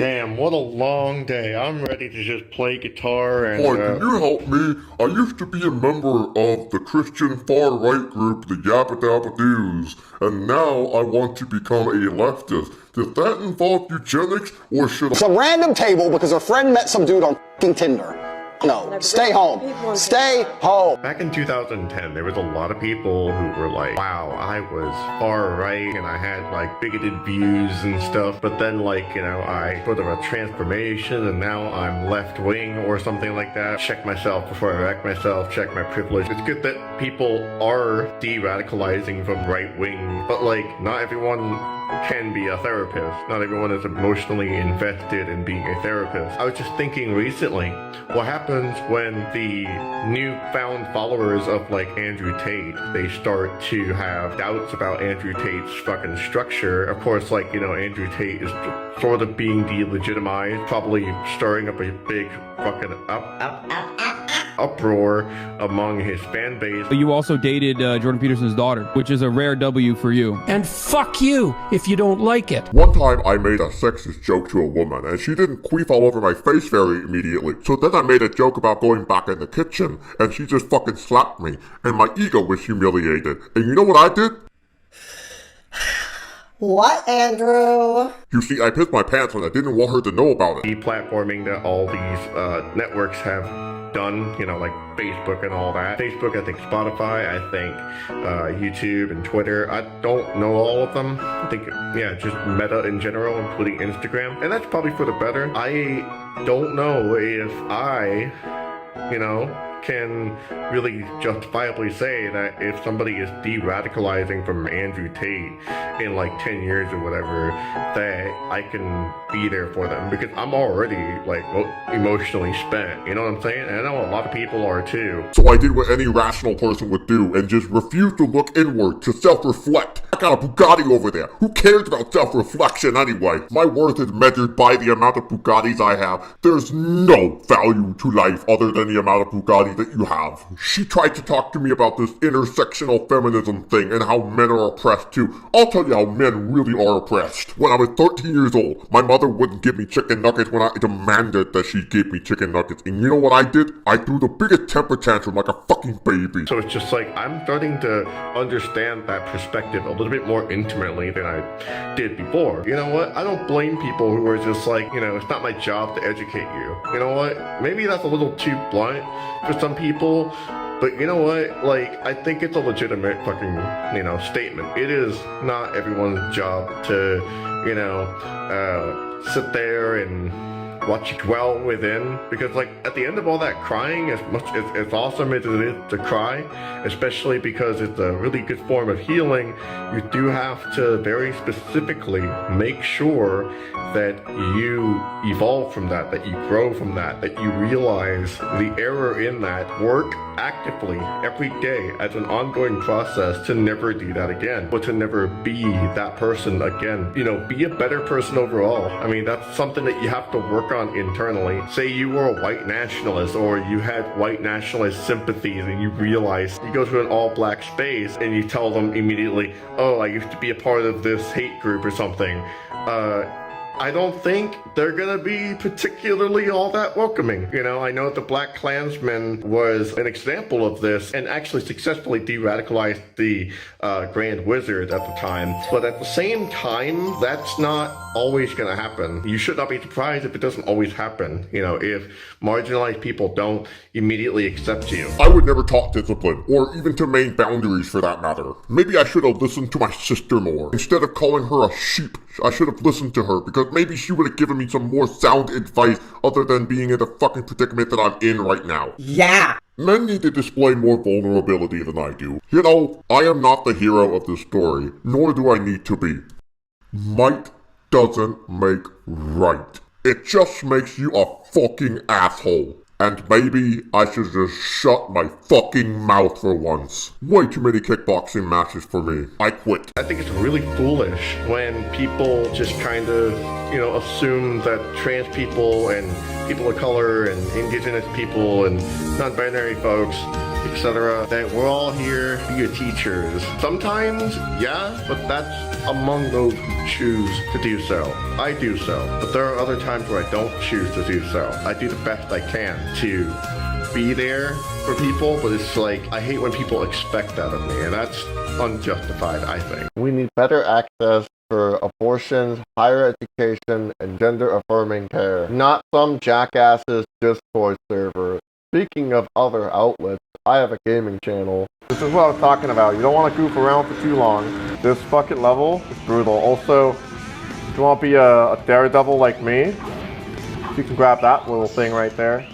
Damn, what a long day. I'm ready to just play guitar and, Boy, can you help me? I used to be a member of the Christian far-right group, the Yabba Dabba Doos, and now I want to become a leftist. Does that involve eugenics, or should I— It's a random table because her friend met some dude on f***ing Tinder. No, stay home. Stay home. Back in 2010, there was a lot of people who were like, wow, I was far right and I had like bigoted views and stuff, but then like, you know, I sort of a transformation and now I'm left wing or something like that. Check myself before I wreck myself, check my privilege. It's good that people are de-radicalizing from right wing, but like, not everyone can be a therapist. Not everyone is emotionally invested in being a therapist. I was just thinking recently, what happens when the newfound followers of like Andrew Tate, they start to have doubts about Andrew Tate's fucking structure? Of course, like, you know, Andrew Tate is sort of being delegitimized, probably stirring up a big fucking uproar among his fan base. You also dated Jordan Peterson's daughter, which is a rare W for you. And fuck you if you don't like it. One time I made a sexist joke to a woman, and she didn't queef all over my face very immediately. So then I made a joke about going back in the kitchen, and she just fucking slapped me, and my ego was humiliated. And you know what I did? What, Andrew? You see, I pissed my pants and I didn't want her to know about it. Deplatforming that all these networks have done, you know, like Facebook and all that. Facebook, I think Spotify, I think YouTube and Twitter. I don't know all of them. I think, yeah, just Meta in general, including Instagram. And that's probably for the better. I don't know if I, you know, can really justifiably say that if somebody is de-radicalizing from Andrew Tate in like 10 years or whatever, that I can be there for them, because I'm already like emotionally spent, you know what I'm saying? And I know a lot of people are too. So I did what any rational person would do and just refuse to look inward, to self-reflect. I got a Bugatti over there. Who cares about self-reflection anyway? My worth is measured by the amount of Bugattis I have. There's no value to life other than the amount of Bugatti that you have. She tried to talk to me about this intersectional feminism thing and how men are oppressed too. I'll tell you how men really are oppressed. When I was 13 years old, my mother wouldn't give me chicken nuggets when I demanded that she give me chicken nuggets. And you know what I did? I threw the biggest temper tantrum like a fucking baby. So it's just like, I'm starting to understand that perspective a little bit more intimately than I did before. You know what? I don't blame people who are just like, you know, it's not my job to educate you. You know what? Maybe that's a little too blunt for some people, but you know what? Like, I think it's a legitimate fucking, you know, statement. It is not everyone's job to, you know, sit there and watch you dwell within, because like at the end of all that crying, as awesome as it is to cry, especially because it's a really good form of healing, you do have to very specifically make sure that you evolve from that you grow from that you realize the error in that, work actively every day as an ongoing process to never do that again, but to never be that person again. You know, be a better person overall. I mean, that's something that you have to work on internally. Say you were a white nationalist, or you had white nationalist sympathies, and you realize, you go to an all-black space and you tell them immediately, oh, I used to be a part of this hate group or something. I don't think they're gonna be particularly all that welcoming. You know, I know the Black Klansman was an example of this and actually successfully de-radicalized the Grand Wizard at the time. But at the same time, that's not always gonna happen. You should not be surprised if it doesn't always happen. You know, if marginalized people don't immediately accept you. I would never talk discipline, or even to main boundaries for that matter. Maybe I should have listened to my sister more. Instead of calling her a sheep, I should have listened to her, because maybe she would have given me some more sound advice other than being in the fucking predicament that I'm in right now. Yeah. Men need to display more vulnerability than I do. You know, I am not the hero of this story, nor do I need to be. Might doesn't make right. It just makes you a fucking asshole. And maybe I should just shut my fucking mouth for once. Way too many kickboxing matches for me. I quit. I think it's really foolish when people just kind of, you know, assume that trans people and people of color and indigenous people and non-binary folks etc. That we're all here to be your teachers. Sometimes, yeah, but that's among those who choose to do so. I do so, but there are other times where I don't choose to do so. I do the best I can to be there for people, but it's like, I hate when people expect that of me, and that's unjustified, I think. We need better access for abortions, higher education, and gender-affirming care. Not some jackass's Discord server. Speaking of other outlets, I have a gaming channel. This is what I was talking about. You don't want to goof around for too long. This fucking level is brutal. Also, if you want to be a daredevil like me, you can grab that little thing right there.